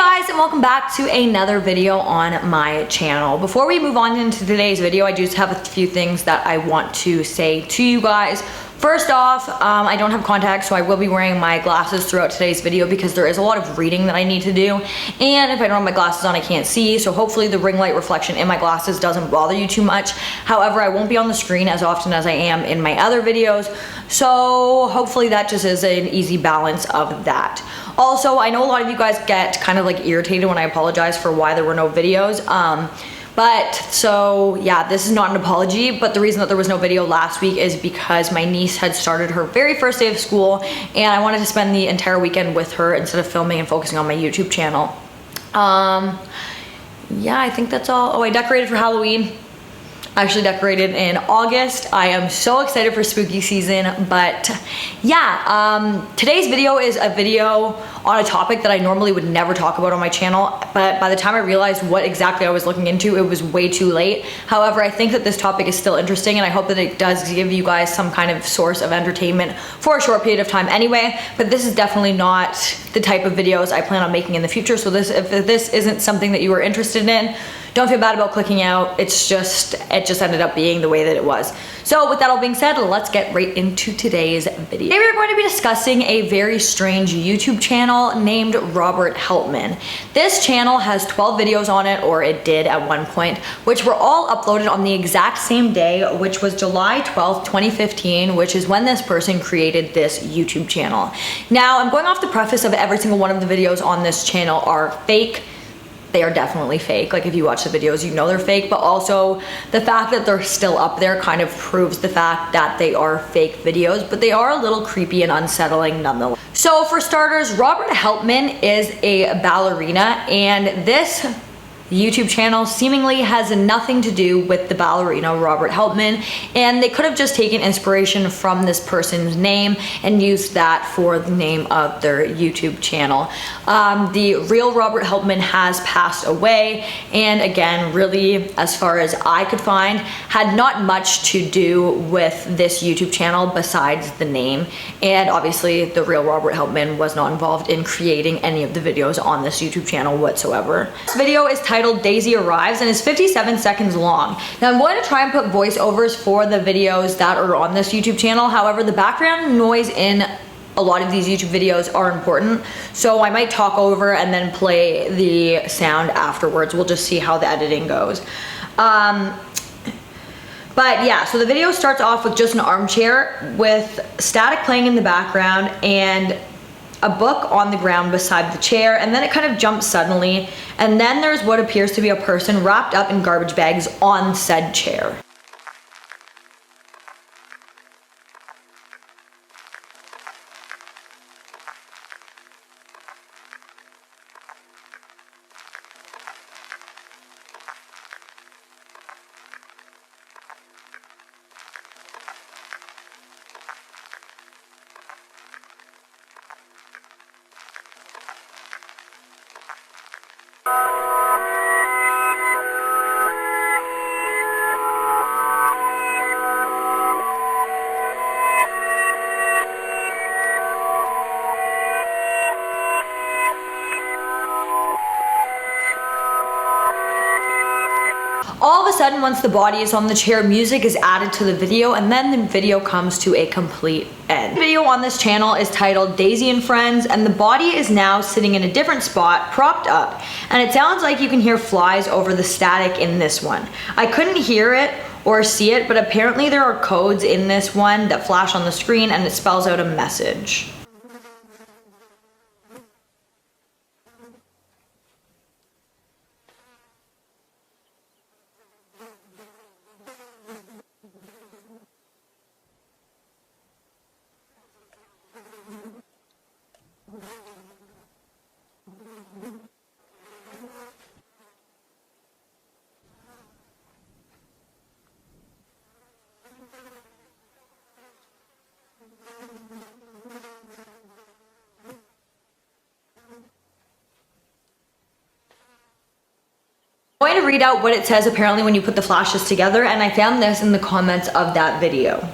guys, and welcome back to another video on my channel. Before we move on into today's video, I just have a few things that I want to say to you guys. First off, I don't have contacts, so I will be wearing my glasses throughout today's video because there is a lot of reading that I need to do. And if I don't have my glasses on, I can't see, so hopefully the ring light reflection in my glasses doesn't bother you too much. However, I won't be on the screen as often as I am in my other videos, so hopefully that just is an easy balance of that. Also, I know a lot of you guys get kind of like irritated when I apologize for why there were no videos. So yeah, this is not an apology, but the reason that there was no video last week is because my niece had started her very first day of school and I wanted to spend the entire weekend with her instead of filming and focusing on my YouTube channel. Yeah, I think that's all. Oh, I decorated for Halloween. I actually decorated in August. I am so excited for spooky season, but yeah, today's video is a video on a topic that I normally would never talk about on my channel, but by the time I realized what exactly I was looking into, it was way too late. However, I think that this topic is still interesting and I hope that it does give you guys some kind of source of entertainment for a short period of time anyway, but this is definitely not the type of videos I plan on making in the future, so if this isn't something that you are interested in, don't feel bad about clicking out. It just ended up being the way that it was. So with that all being said, let's get right into today's video. Today we're going to be discussing a very strange YouTube channel named Robert Helpmann. This channel has 12 videos on it, or it did at one point, which were all uploaded on the exact same day, which was July 12th, 2015, which is when this person created this YouTube channel. Now, I'm going off the preface of every single one of the videos on this channel are fake. They are definitely fake. Like if you watch the videos, you know they're fake, but also the fact that they're still up there kind of proves the fact that they are fake videos, but they are a little creepy and unsettling nonetheless. So for starters, Robert Helpmann is a ballerina, and this YouTube channel seemingly has nothing to do with the ballerina Robert Helpmann, and they could have just taken inspiration from this person's name and used that for the name of their YouTube channel. The real Robert Helpmann has passed away, and again, really, as far as I could find, had not much to do with this YouTube channel besides the name, and obviously the real Robert Helpmann was not involved in creating any of the videos on this YouTube channel whatsoever. This video is titled Daisy Arrives and is 57 seconds long. Now I'm going to try and put voiceovers for the videos that are on this YouTube channel. However, the background noise in a lot of these YouTube videos are important, so I might talk over and then play the sound afterwards. We'll just see how the editing goes. But yeah, so the video starts off with just an armchair with static playing in the background and a book on the ground beside the chair, and then it kind of jumps suddenly, and then there's what appears to be a person wrapped up in garbage bags on said chair. All of a sudden, once the body is on the chair, music is added to the video, and then the video comes to a complete end. The video on this channel is titled Daisy and Friends, and the body is now sitting in a different spot, propped up, and it sounds like you can hear flies over the static in this one. I couldn't hear it or see it, but apparently there are codes in this one that flash on the screen, and it spells out a message. I'm going to read out what it says apparently when you put the flashes together, and I found this in the comments of that video.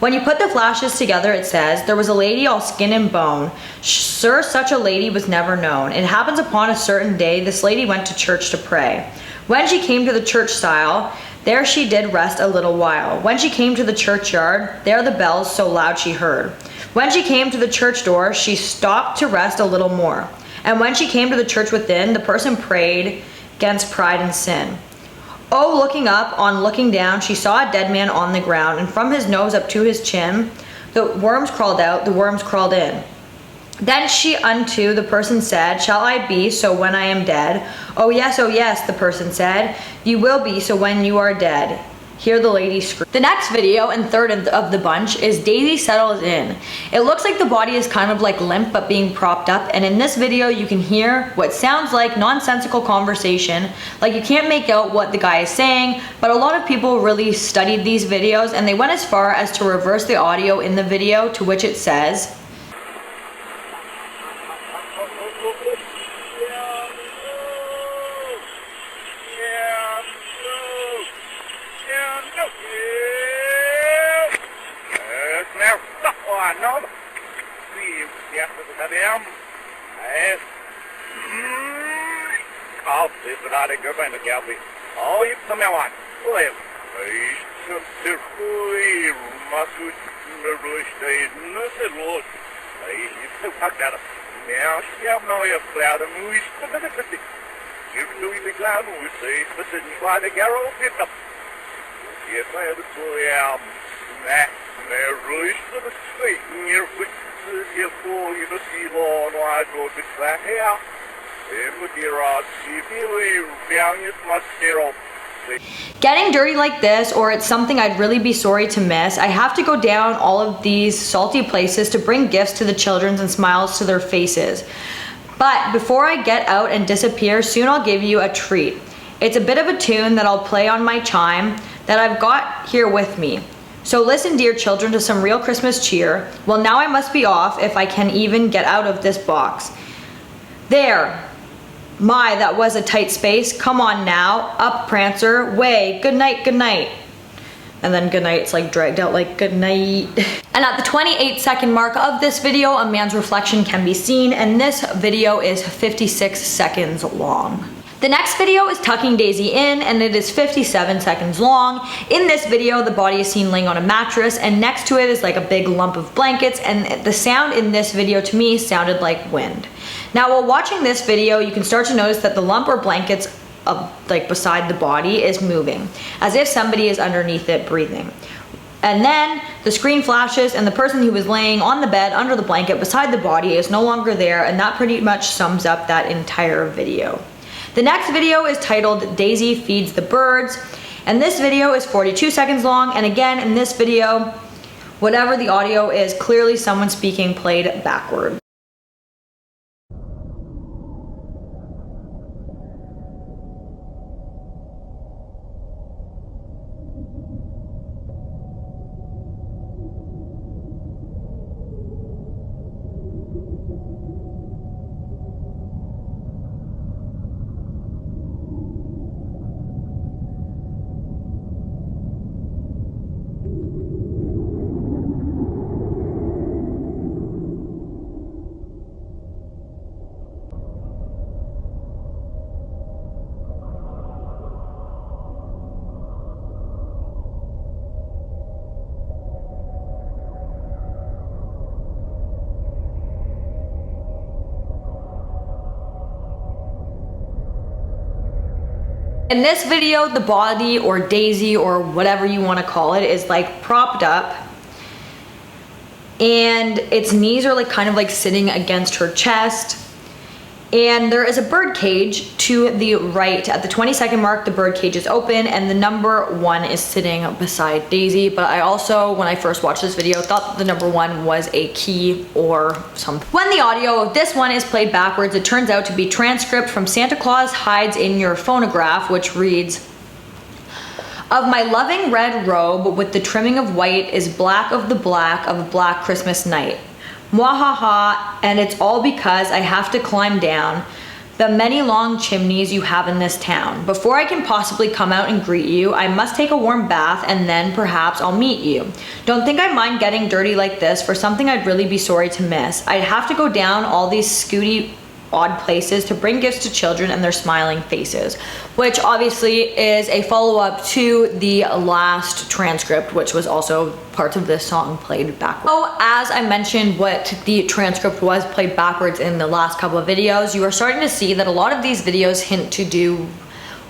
When you put the flashes together, it says, there was a lady all skin and bone. Sir, such a lady was never known. It happens upon a certain day, this lady went to church to pray. When she came to the church stile, there she did rest a little while. When she came to the churchyard, there the bells so loud she heard. When she came to the church door, she stopped to rest a little more. And when she came to the church within, the person prayed against pride and sin. Oh, looking up, on looking down, she saw a dead man on the ground, and from his nose up to his chin, the worms crawled out, the worms crawled in. Then she unto the person said, shall I be so when I am dead? Oh yes, the person said, you will be so when you are dead. Hear the lady scream. The next video and third of the bunch is Daisy settles in. It looks like the body is kind of like limp but being propped up, and in this video you can hear what sounds like nonsensical conversation. Like you can't make out what the guy is saying, but a lot of people really studied these videos and they went as far as to reverse the audio in the video, to which it says, getting dirty like this, or it's something I'd really be sorry to miss. I have to go down all of these salty places to bring gifts to the children and smiles to their faces. But before I get out and disappear, soon I'll give you a treat. It's a bit of a tune that I'll play on my chime that I've got here with me. So listen, dear children, to some real Christmas cheer. Well, now I must be off if I can even get out of this box. There. My, that was a tight space. Come on now. Up, Prancer. Way. Good night, good night. And then good night's like dragged out like good night. And at the 28-second mark of this video, a man's reflection can be seen, and this video is 56 seconds long. The next video is tucking Daisy in, and it is 57 seconds long. In this video, the body is seen laying on a mattress, and next to it is like a big lump of blankets, and the sound in this video to me sounded like wind. Now, while watching this video, you can start to notice that the lump or blankets like beside the body is moving, as if somebody is underneath it breathing. And then the screen flashes and the person who was laying on the bed under the blanket beside the body is no longer there, and that pretty much sums up that entire video. The next video is titled Daisy Feeds the Birds, and this video is 42 seconds long, and again in this video, whatever the audio is, clearly someone speaking played backward. In this video, the body or Daisy or whatever you want to call it is like propped up, and its knees are like kind of like sitting against her chest, and there is a bird cage to the right. At the 20-second mark, the bird cage is open and the number 1 is sitting beside Daisy. But I also, when I first watched this video, thought that the number 1 was a key or something. When the audio of this one is played backwards, it turns out to be transcript from Santa Claus Hides in Your Phonograph, which reads, of my loving red robe with the trimming of white is black of the black of a black Christmas night. Mwahaha, and it's all because I have to climb down the many long chimneys you have in this town. Before I can possibly come out and greet you, I must take a warm bath and then perhaps I'll meet you. Don't think I mind getting dirty like this for something I'd really be sorry to miss. I'd have to go down all these scooty odd places to bring gifts to children and their smiling faces, which obviously is a follow-up to the last transcript, which was also parts of this song played backwards. So as I mentioned what the transcript was played backwards in the last couple of videos, you are starting to see that a lot of these videos hint to do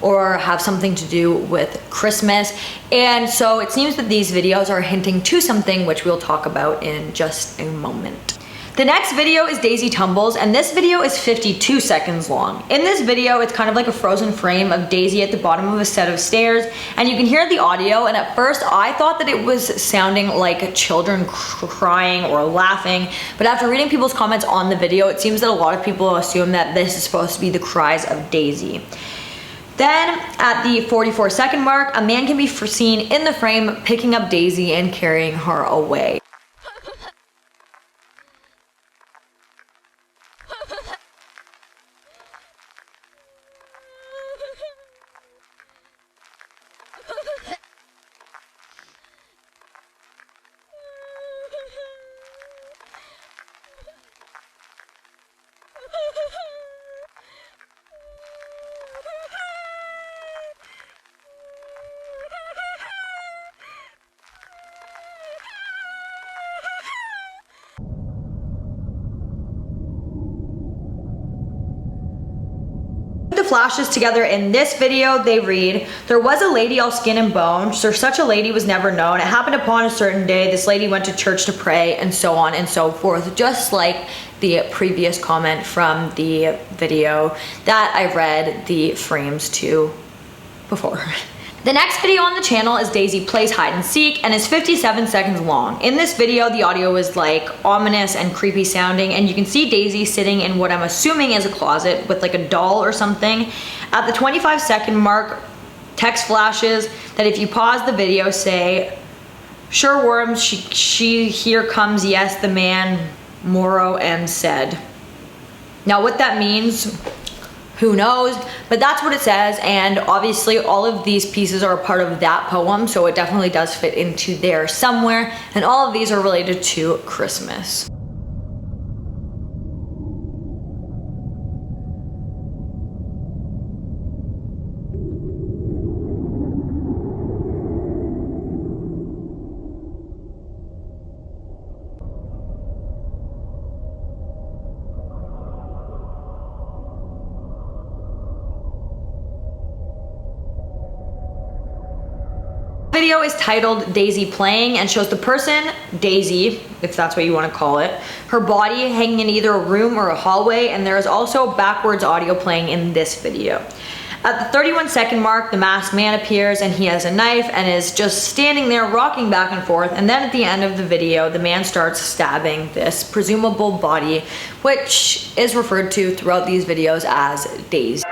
or have something to do with Christmas. And so it seems that these videos are hinting to something, which we'll talk about in just a moment. The next video is Daisy Tumbles, and this video is 52 seconds long. In this video, it's kind of like a frozen frame of Daisy at the bottom of a set of stairs, and you can hear the audio, and at first I thought that it was sounding like children crying or laughing, but after reading people's comments on the video, it seems that a lot of people assume that this is supposed to be the cries of Daisy. Then, at the 44-second mark, a man can be seen in the frame picking up Daisy and carrying her away. The flashes together in this video, they read, "There was a lady all skin and bone, so such a lady was never known. It happened upon a certain day, this lady went to church to pray," and so on and so forth, just like the previous comment from the video that I read the frames to before. The next video on the channel is Daisy Plays Hide and Seek and is 57 seconds long. In this video, the audio is like ominous and creepy sounding, and you can see Daisy sitting in what I'm assuming is a closet with like a doll or something. At the 25-second mark, text flashes that if you pause the video say, "Sure worms, she here comes, yes, the man Moro M said." Now what that means, who knows, but that's what it says, and obviously all of these pieces are a part of that poem, so it definitely does fit into there somewhere, and all of these are related to Christmas. Video is titled Daisy Playing and shows the person, Daisy, if that's what you want to call it, her body hanging in either a room or a hallway, and there is also backwards audio playing in this video. At the 31-second mark, the masked man appears and he has a knife and is just standing there rocking back and forth, and then at the end of the video, the man starts stabbing this presumable body, which is referred to throughout these videos as Daisy.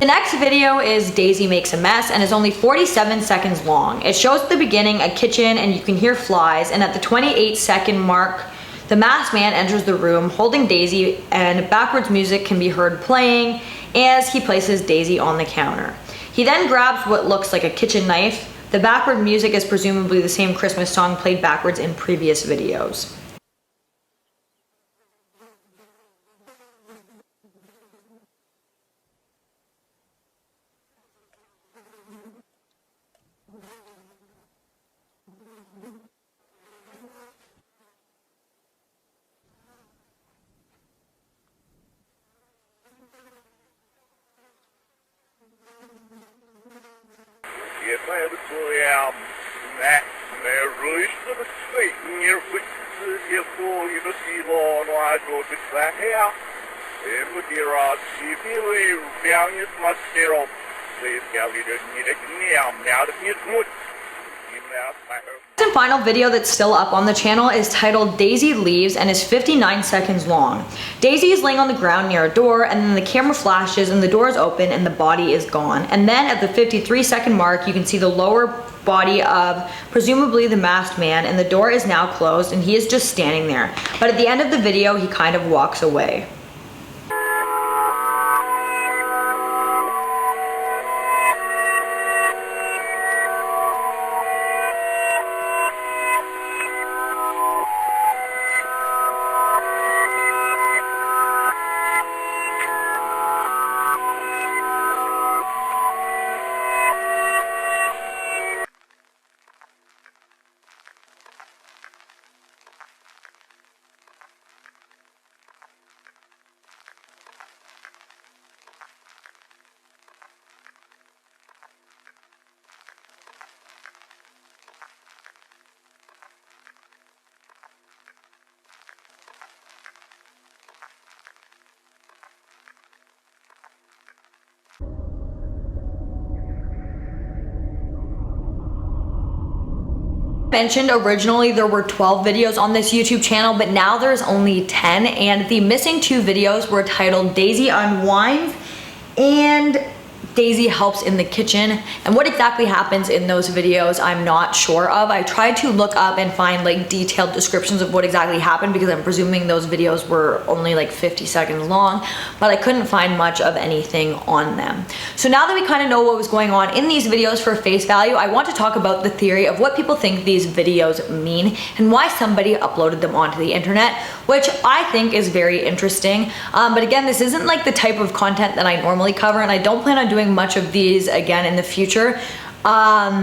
The next video is Daisy Makes a Mess and is only 47 seconds long. It shows at the beginning a kitchen and you can hear flies, and at the 28-second mark, the masked man enters the room holding Daisy, and backwards music can be heard playing as he places Daisy on the counter. He then grabs what looks like a kitchen knife. The backward music is presumably the same Christmas song played backwards in previous videos. The final video that's still up on the channel is titled Daisy Leaves and is 59 seconds long. Daisy is laying on the ground near a door, and then the camera flashes and the door is open and the body is gone. And then at the 53-second mark, you can see the lower body of presumably the masked man, and the door is now closed and he is just standing there. But at the end of the video, he kind of walks away. Mentioned originally there were 12 videos on this YouTube channel, but now there's only 10, and the missing 2 videos were titled Daisy Unwinds and Daisy Helps in the Kitchen. And what exactly happens in those videos, I'm not sure of. I tried to look up and find like detailed descriptions of what exactly happened, because I'm presuming those videos were only like 50 seconds long, but I couldn't find much of anything on them. So now that we kind of know what was going on in these videos for face value, I want to talk about the theory of what people think these videos mean and why somebody uploaded them onto the internet, which I think is very interesting. But again, this isn't like the type of content that I normally cover, and I don't plan on doing much of these again in the future. But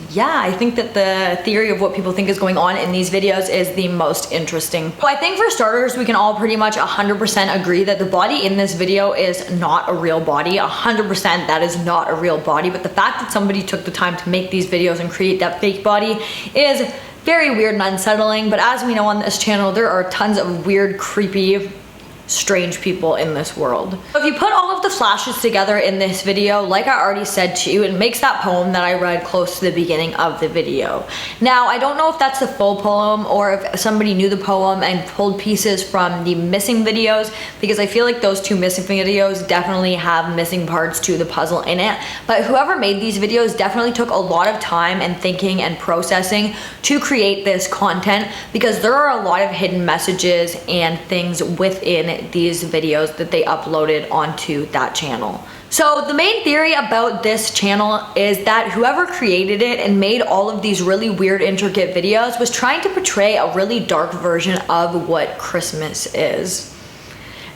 yeah, I think that the theory of what people think is going on in these videos is the most interesting. So I think for starters, we can all pretty much 100% agree that the body in this video is not a real body. 100% that is not a real body. But the fact that somebody took the time to make these videos and create that fake body is very weird and unsettling. But as we know on this channel, there are tons of weird, creepy, strange people in this world. So if you put all of the flashes together in this video, like I already said to you, it makes that poem that I read close to the beginning of the video. Now, I don't know if that's the full poem or if somebody knew the poem and pulled pieces from the missing videos, because I feel like those 2 missing videos definitely have missing parts to the puzzle in it. But whoever made these videos definitely took a lot of time and thinking and processing to create this content, because there are a lot of hidden messages and things within these videos that they uploaded onto that channel. So the main theory about this channel is that whoever created it and made all of these really weird, intricate videos was trying to portray a really dark version of what Christmas is.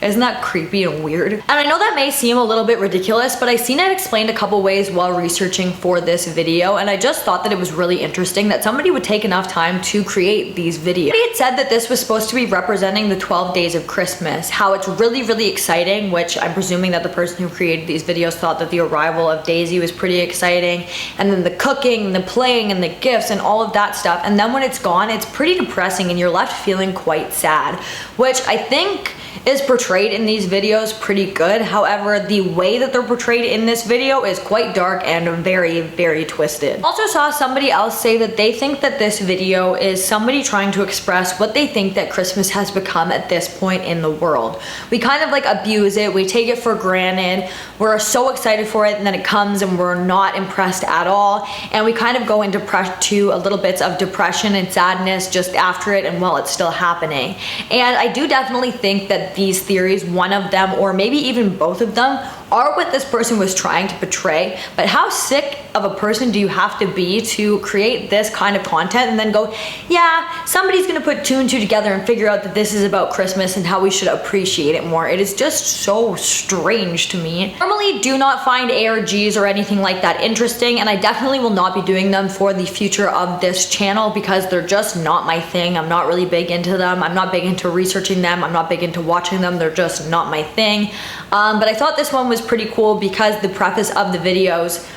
Isn't that creepy and weird? And I know that may seem a little bit ridiculous, but I seen it explained a couple ways while researching for this video, and I just thought that it was really interesting that somebody would take enough time to create these videos. Somebody had said that this was supposed to be representing the 12 days of Christmas, how it's really, really exciting, which I'm presuming that the person who created these videos thought that the arrival of Daisy was pretty exciting, and then the cooking and the playing and the gifts and all of that stuff. And then when it's gone, it's pretty depressing and you're left feeling quite sad, which I think is portrayed in these videos pretty good. However, the way that they're portrayed in this video is quite dark and very, very twisted. Also saw somebody else say that they think that this video is somebody trying to express what they think that Christmas has become at this point in the world. We kind of like abuse it, we take it for granted, we're so excited for it, and then it comes and we're not impressed at all, and we kind of go into a little bits of depression and sadness just after it and while it's still happening. And I do definitely think that these theories, one of them or maybe even both of them, are what this person was trying to portray. But how sick of a person do you have to be to create this kind of content and then go, yeah, somebody's gonna put 2 and 2 together and figure out that this is about Christmas and how we should appreciate it more. It is just so strange to me. Normally do not find ARGs or anything like that interesting, and I definitely will not be doing them for the future of this channel because they're just not my thing. I'm not really big into them. I'm not big into researching them. I'm not big into watching them. They're just not my thing. But I thought this one was pretty cool because the preface of the videos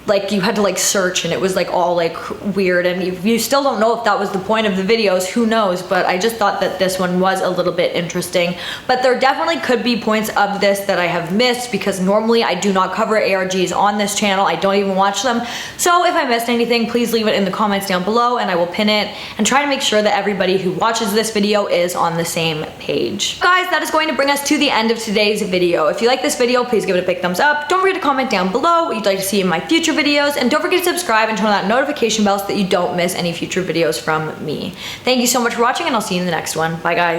like you had to like search, and it was like all like weird, and you still don't know if that was the point of the videos, who knows, but I just thought that this one was a little bit interesting. But there definitely could be points of this that I have missed, because normally I do not cover ARGs on this channel. I don't even watch them. So if I missed anything, please leave it in the comments down below and I will pin it and try to make sure that everybody who watches this video is on the same page. Guys, that is going to bring us to the end of today's video. If you like this video, please give it a big thumbs up. Don't forget to comment down below what you'd like to see in my future videos, and don't forget to subscribe and turn on that notification bell so that you don't miss any future videos from me. Thank you so much for watching, and I'll see you in the next one. Bye guys.